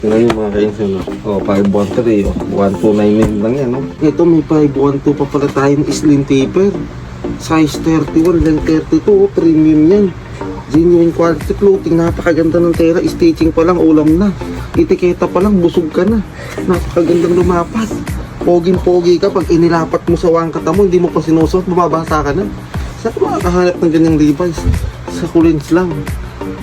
Tingnan yung mga kainsan, no? O, 513, o. 1299 lang yan, no? Ito, may 512 pa pala tayong slim taper. Size 31, length 32, premium yan. Genuine quality clothing, napakaganda ng tela. Stitching pa lang, ulam na. Etiketa pa lang, busog ka na. Napakagandang lumapat. Poging-pogi ka, pag inilapat mo sa wangkata mo, hindi mo pa sinusot, mababasa ka na. Saan ka makakahanap ng ganyang Levi's? Sa Collins lang.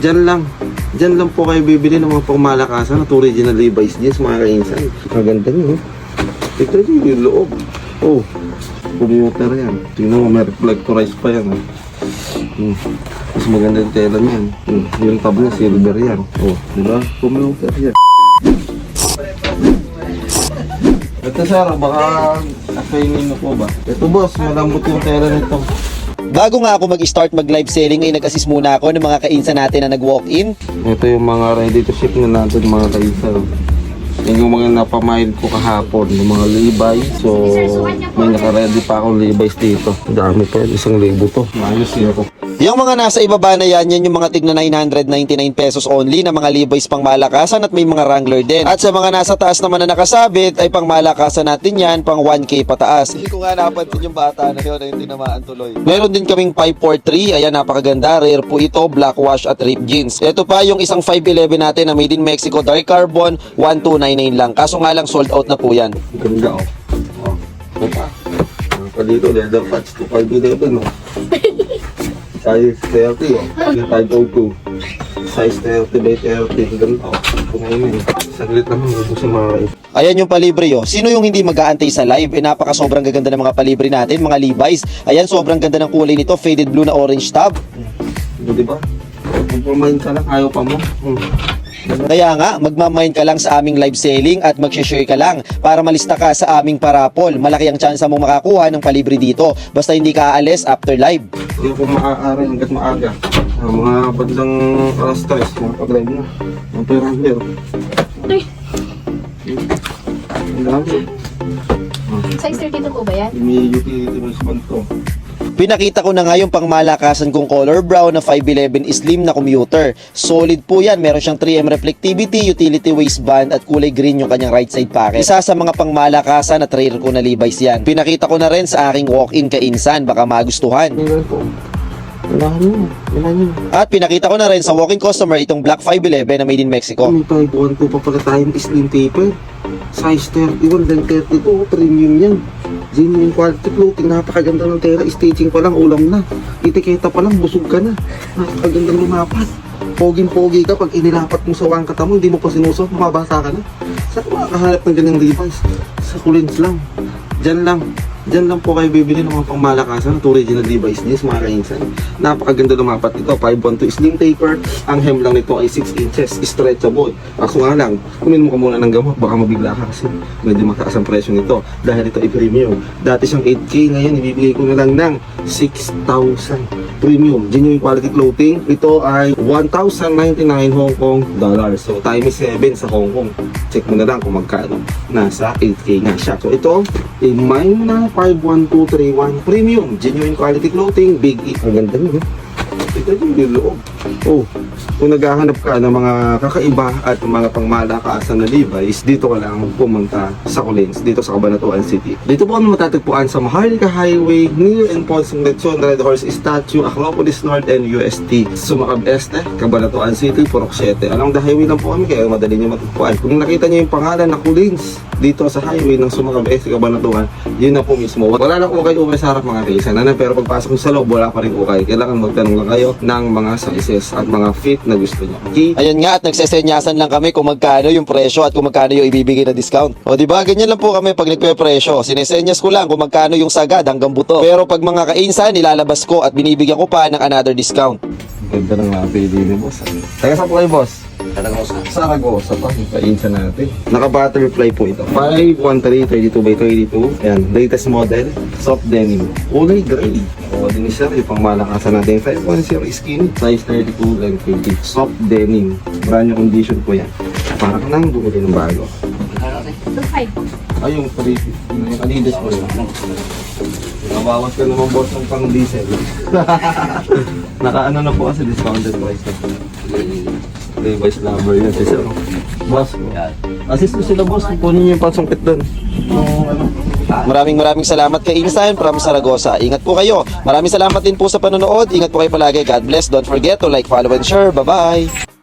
Diyan lang po kayo bibili ng mga pangmalakasan at original Levi's jeans, mga kainsan. Ang ganda nyo. Ito yung loob. Oh, commuter yan. Tingnan mo, may reflectorize pa yan. Mas maganda yung tela niyan. Yung tab na silver yan. Oh, diba? Commuter yan. Ito sir, baka akainin mo po ba? Ito boss, malambot yung tela nito. Bago nga ako mag-start mag-live selling ay nag-assist muna ako ng mga kainsa natin na nag-walk-in. Ito yung mga ready to ship na natin mga kainsan. Yan yung mga napamild ko kahapon, yung mga Levi's. So, may naka-ready pa akong Levi's dito. Dami pa yun, 1,000 to. Minus zero. Yung mga nasa ibaba na yan yung mga tigna 999 pesos only na mga Levi's pang malakasan at may mga Wrangler din. At sa mga nasa taas naman na nakasabit ay pang malakasan natin yan, pang 1K pataas. Hindi ko nga napansin yung bata na yun ay yung tinamaan tuloy. Meron din kaming 543, ayan napakaganda, rare po ito, black wash at ripped jeans. Ito pa yung isang 511 natin na made in Mexico, dark carbon, 1299 lang. Kaso nga lang sold out na po yan. Ganda oh. Oh, ito. Pa dito, leather patch, 511 oh. Size 30 oh. Yung 502. Size 30 by 30. Ganito oh. Kumainin. Saglit naman, ubos yung mga Ayan yung palibre oh. Sino yung hindi mag-aantay sa live? Napaka sobrang gaganda ng mga palibre natin, mga Levi's. Ayan, sobrang ganda ng kulay nito, faded blue na orange tab. Diba? Kung pumain ka lang, ayaw pa mo. Kaya nga, magmamind ka lang sa aming live selling at mag-share ka lang para malista ka sa aming parapol. Malaki ang tsansa mong makakuha ng palibre dito. Basta hindi ka aalis after live. Hindi ko maaaral hanggat maaga. Mga bandang alas 3, mga pag-live na. Ang perander. Ang dami. Size 32 po ba yan? May utility response to. Pinakita ko na nga yung pangmalakasan kong color brown na 511 slim na commuter. Solid po yan. Meron siyang 3M reflectivity, utility waistband at kulay green yung kanyang right side pocket. Isa sa mga pangmalakasan at rare ko na Levi's yan. Pinakita ko na rin sa aking walk-in kainsan. Baka magustuhan. Tingnan po. Wala nyo. At pinakita ko na rin sa walk-in customer itong black 511 na made in Mexico. May 512 pa pala tayong slim taper. Size 31, length 32, premium yan. Genuine quality clothing, napakaganda ng tela. Stitching pa lang, ulam na. Etiketa pa lang, busog ka na. Napakagandang lumapat. Poging-pogi ka, pag inilapat mo sa wangkata mo, hindi mo pa sinusot, mababasa ka na. Saan ka makakahanap ng ganyang Levi's? Sa Collins lang. Diyan lang po kayo bibili ng mga pangmalakasan at original Levi's jeans, mga kainsan. Napakaganda lumapat ito, 512 slim taper. Ang hem lang nito ay 6 inches, stretchable. Kaso nga lang, kunin mo ka muna ng gamot, baka mabigla ka kasi medyo mataas ang presyo nito dahil ito ay premium. Dati siyang 8K, ngayon ibibigay ko na lang ng 6,000. Premium, genuine quality clothing. Ito ay 1,099 Hong Kong dollars. So times 7 sa Hong Kong. Check mo na lang kung magkano. Nasa 8K nga siya. So ito, mine na 51231 premium, genuine quality clothing, big E. Ang ganda niyo. Ito yung loob. Oh, kung naghahanap ka ng mga kakaiba at mga pangmalakasan na Levi's, dito ka lang pumunta sa Collins, dito sa Cabanatuan City. Dito po kami matatagpuan sa Maharlika Highway, near and Ponsong Lechon, Red Horse Statue, Acropolis North and UST. Sumakab Este, Cabanatuan City, Purok 7. Along the highway lang po kami, kaya madali nyo matagpuan. Kung nakita nyo yung pangalan na Collins dito sa highway ng Sumakab Este, Cabanatuan, yun na po mismo. Wala lang ukay-ukay sa harap mga kaisan, pero pagpasok nyo sa loob, wala pa rin ukay. Kailangan magtanong lang kayo ng mga sizes at mga fit na gusto nyo. Okay? Ayan nga, at nagsesenyasan lang kami kung magkano yung presyo at kung magkano yung ibibigay na discount. O diba, ganyan lang po kami pag nagpe-presyo. Sinesenyas ko lang kung magkano yung sagad hanggang buto. Pero pag mga kainsan, nilalabas ko at binibigyan ko pa ng another discount. Ganda ng mga pili ni boss. Taga saan po kayo, boss? Saragosa pa, painsa natin. Naka-butterfly po ito. 513, 32 by 32. Ayan, latest model, soft denim. Kulay gray. O, din sir, yung pangmalakasan natin. 510 skinny, size 32, length 50. Soft denim. Brand new condition po yan. Parang nang bumili ng bago. 2.5. Ay, yung 350. Yung Adidas po yun. Nabawas ka naman boss ng pang diesel. Naka-ano na po kasi discounted price na po. Levi's lover yan. Kasi Boss, assist mo sila boss, kunin niyo yung pansungkit doon. Maraming salamat kay Insan from Saragossa. Ingat po kayo. Maraming salamat din po sa panonood. Ingat po kayo palagi. God bless. Don't forget to like, follow, and share. Bye-bye.